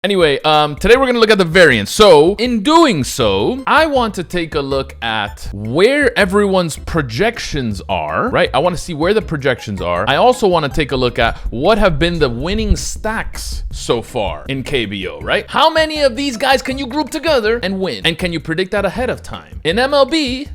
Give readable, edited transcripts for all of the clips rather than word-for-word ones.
Anyway, today we're gonna look at the variance. So, in doing so, I want to take a look at where everyone's projections are, right? I want to see where the projections are. I also want to take a look at what have been the winning stacks so far in KBO, right? How many of these guys can you group together and win? And can you predict that ahead of time? In MLB,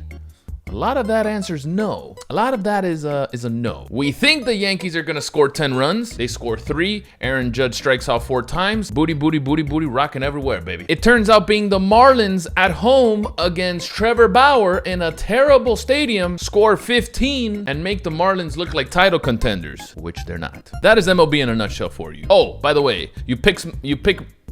a lot of that answer's no. A lot of that is a no. We think the Yankees are gonna score 10 runs. They score 3. Aaron Judge strikes out 4 times. Booty, booty, booty, booty, rocking everywhere, baby. It turns out being the Marlins at home against Trevor Bauer in a terrible stadium, score 15 and make the Marlins look like title contenders, which they're not. That is MLB in a nutshell for you. Oh, by the way,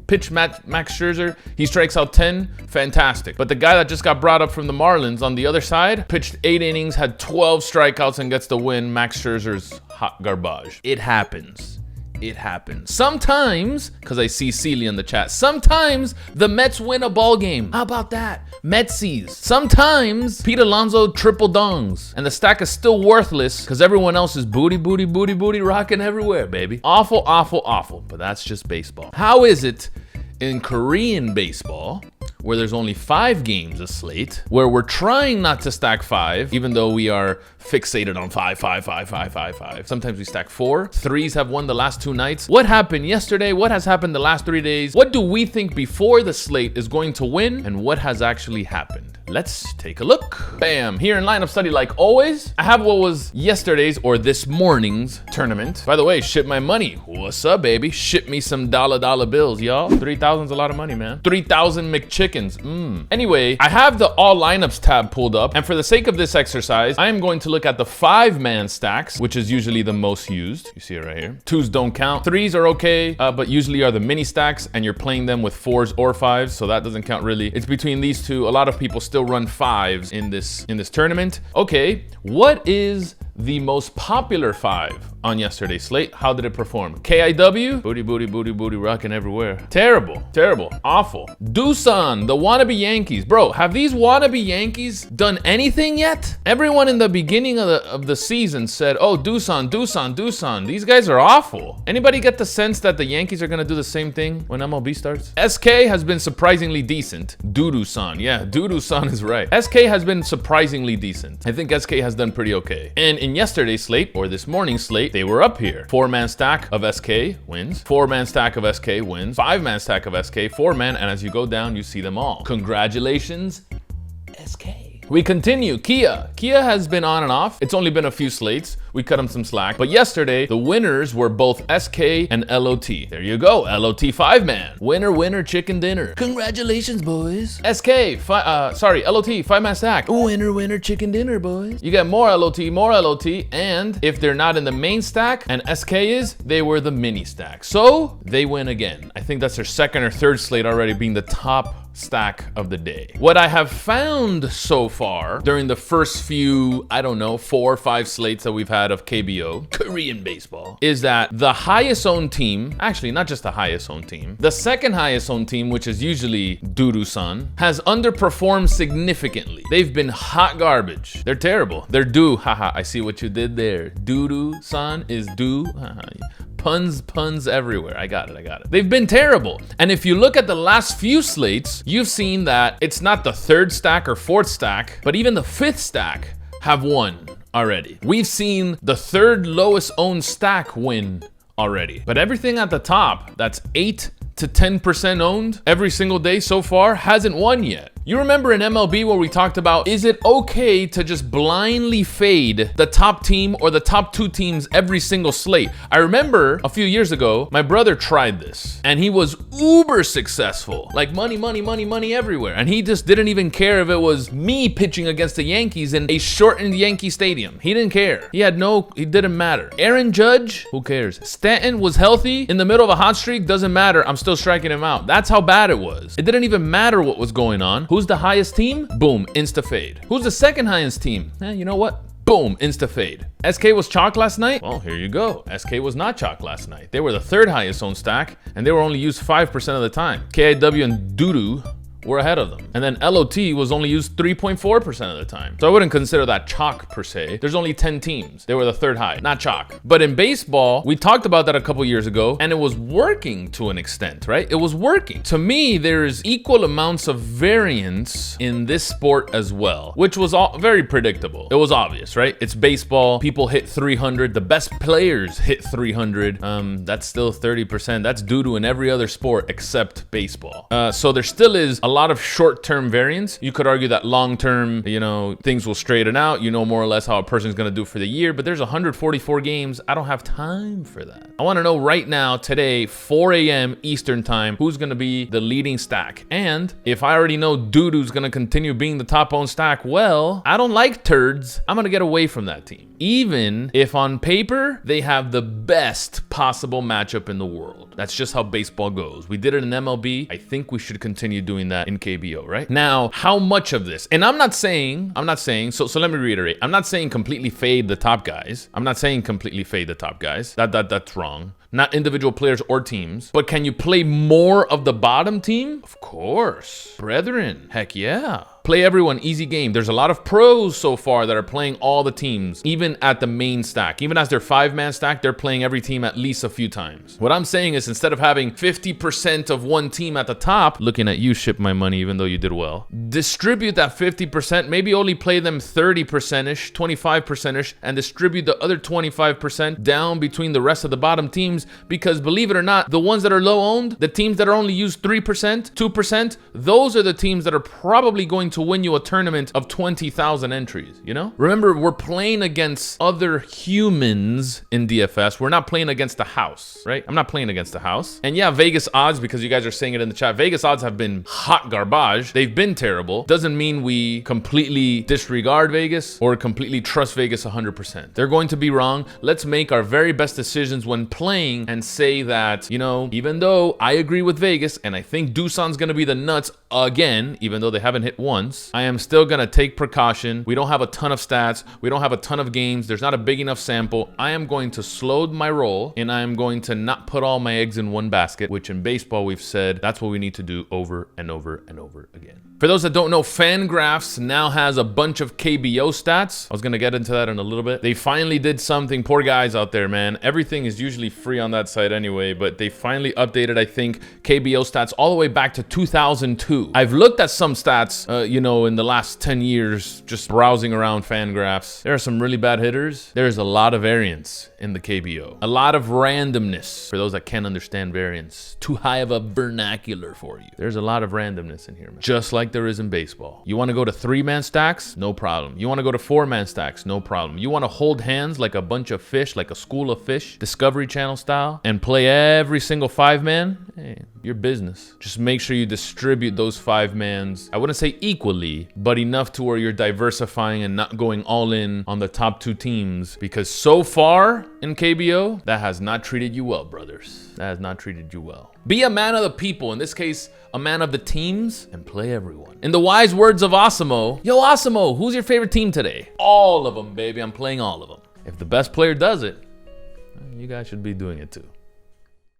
pitch Max Scherzer, he strikes out 10, fantastic. But the guy that just got brought up from the Marlins on the other side, pitched 8 innings, had 12 strikeouts and gets the win. Max Scherzer's hot garbage. It happens. It happens. Sometimes, because I see Sealy in the chat, sometimes the Mets win a ball game. How about that? Metsies. Sometimes Pete Alonso triple dongs and the stack is still worthless because everyone else is booty, booty, booty, booty rocking everywhere, baby. Awful, awful, awful. But that's just baseball. How is it in Korean baseball, where there's only 5 games a slate, where we're trying not to stack 5, even though we are fixated on 5, 5, 5, 5, 5, 5. Sometimes we stack 4. 3s have won the last 2 nights. What happened yesterday? What has happened the last 3 days? What do we think before the slate is going to win? And what has actually happened? Let's take a look. Bam, here in lineup study like always. I have what was yesterday's or this morning's tournament. By the way, ship my money. What's up, baby? Ship me some dollar bills, y'all. 3,000's a lot of money, man. 3,000 McChickens. Anyway, I have the all lineups tab pulled up. And for the sake of this exercise, I am going to look at the 5-man stacks, which is usually the most used. You see it right here. 2s don't count. 3s are okay, but usually are the mini stacks and you're playing them with 4s or 5s. So that doesn't count really. It's between these two. A lot of people still run 5s in this tournament. Okay, what is the most popular 5 on yesterday's slate? How did it perform? KIW, booty, booty, booty, booty, rocking everywhere. Terrible, terrible, awful. Doosan, the wannabe Yankees. Bro, have these wannabe Yankees done anything yet? Everyone in the beginning of the season said, oh, Doosan, Doosan, Doosan. These guys are awful. Anybody get the sense that the Yankees are gonna do the same thing when MLB starts? SK has been surprisingly decent. Doo-Doo-san, yeah, Doo-Doo-san is right. SK has been surprisingly decent. I think SK has done pretty okay. And in yesterday's slate, or this morning's slate, they were up here. 4-man stack of SK wins. 4-man stack of SK wins. 5-man stack of SK, 4-man, and as you go down, you see them all. Congratulations, SK. We continue. Kia has been on and off. It's only been a few slates. We cut him some slack. But yesterday, the winners were both SK and LOT. There you go, LOT 5-man. Winner, winner, chicken dinner. Congratulations, boys. LOT, 5-man stack. Winner, winner, chicken dinner, boys. You get more LOT, and if they're not in the main stack, and SK is, they were the mini stack. So, they win again. I think that's their second or third slate already being the top stack of the day. What I have found so far during the first few, 4 or 5 slates that we've had of KBO, Korean baseball, is that the highest owned team, actually not just the highest owned team, the second highest owned team, which is usually Doo-Doo-san, has underperformed significantly. They've been hot garbage. They're terrible. They're doo. Haha, I see what you did there. Doo-Doo-san is doo. Puns everywhere. I got it. They've been terrible. And if you look at the last few slates, you've seen that it's not the 3rd stack or 4th stack, but even the 5th stack have won already. We've seen the 3rd lowest owned stack win already. But everything at the top that's 8 to 10% owned every single day so far hasn't won yet. You remember in MLB where we talked about, is it okay to just blindly fade the top team or the top 2 teams every single slate? I remember a few years ago, my brother tried this and he was uber successful. Like money, money, money, money everywhere. And he just didn't even care if it was me pitching against the Yankees in a shortened Yankee stadium. He didn't care. It didn't matter. Aaron Judge, who cares? Stanton was healthy in the middle of a hot streak, doesn't matter. I'm still striking him out. That's how bad it was. It didn't even matter what was going on. Who's the highest team? Boom, insta fade. Who's the second highest team? You know what? Boom, insta fade. SK was chalk last night? Well, here you go. SK was not chalk last night. They were the 3rd highest owned stack, and they were only used 5% of the time. KIW and Doodoo we're ahead of them. And then LOT was only used 3.4% of the time. So I wouldn't consider that chalk per se. There's only 10 teams. They were the third high, not chalk. But in baseball, we talked about that a couple years ago, and it was working to an extent, right? It was working. To me, there's equal amounts of variance in this sport as well, which was all very predictable. It was obvious, right? It's baseball. People hit 300. The best players hit 300. That's still 30%. That's doo-doo in every other sport except baseball. So there still is a lot of short-term variance. You could argue that long-term, things will straighten out. You know more or less how a person's going to do for the year, but there's 144 games. I don't have time for that. I want to know right now, today, 4 a.m. Eastern time, who's going to be the leading stack. And if I already know doo-doo's going to continue being the top-owned stack, well, I don't like turds. I'm going to get away from that team. Even if on paper, they have the best possible matchup in the world. That's just how baseball goes. We did it in MLB. I think we should continue doing that in KBO, right? Now, how much of this? And I'm not saying, so let me reiterate. I'm not saying completely fade the top guys. I'm not saying completely fade the top guys. That's wrong. Not individual players or teams. But can you play more of the bottom team? Of course. Brethren, heck yeah. Play everyone, easy game. There's a lot of pros so far that are playing all the teams, even at the main stack. Even as their 5-man stack, they're playing every team at least a few times. What I'm saying is instead of having 50% of one team at the top, looking at you, Ship My Money, even though you did well, distribute that 50%, maybe only play them 30%-ish, 25%-ish, and distribute the other 25% down between the rest of the bottom teams, because believe it or not, the ones that are low owned, the teams that are only used 3%, 2%, those are the teams that are probably going to win you a tournament of 20,000 entries, Remember, we're playing against other humans in DFS. We're not playing against the house, right? I'm not playing against the house. And yeah, Vegas odds, because you guys are saying it in the chat, Vegas odds have been hot garbage. They've been terrible. Doesn't mean we completely disregard Vegas or completely trust Vegas 100%. They're going to be wrong. Let's make our very best decisions when playing and say that, even though I agree with Vegas and I think Doosan's going to be the nuts again, even though they haven't hit once, I am still going to take precaution. We don't have a ton of stats. We don't have a ton of games. There's not a big enough sample. I am going to slow my roll, and I am going to not put all my eggs in one basket, which in baseball we've said that's what we need to do over and over and over again. For those that don't know, Fangraphs now has a bunch of KBO stats. I was going to get into that in a little bit. They finally did something. Poor guys out there, man. Everything is usually free on that site anyway, but they finally updated, I think, KBO stats all the way back to 2002. I've looked at some stats, in the last 10 years, just browsing around Fangraphs. There are some really bad hitters. There's a lot of variance in the KBO. A lot of randomness for those that can't understand variance. Too high of a vernacular for you. There's a lot of randomness in here, man. Just like there is in baseball. You want to go to 3-man stacks? No problem. You want to go to 4-man stacks? No problem. You want to hold hands like a bunch of fish, like a school of fish, Discovery Channel style, and play every single 5-man? Hey, your business. Just make sure you distribute those 5-mans, I wouldn't say equally, but enough to where you're diversifying and not going all in on the top 2 teams, because so far in KBO, that has not treated you well, brothers. That has not treated you well. Be a man of the people, in this case, a man of the teams, and play everyone. In the wise words of Osimo, yo Osimo, who's your favorite team today? All of them, baby. I'm playing all of them. If the best player does it, you guys should be doing it too.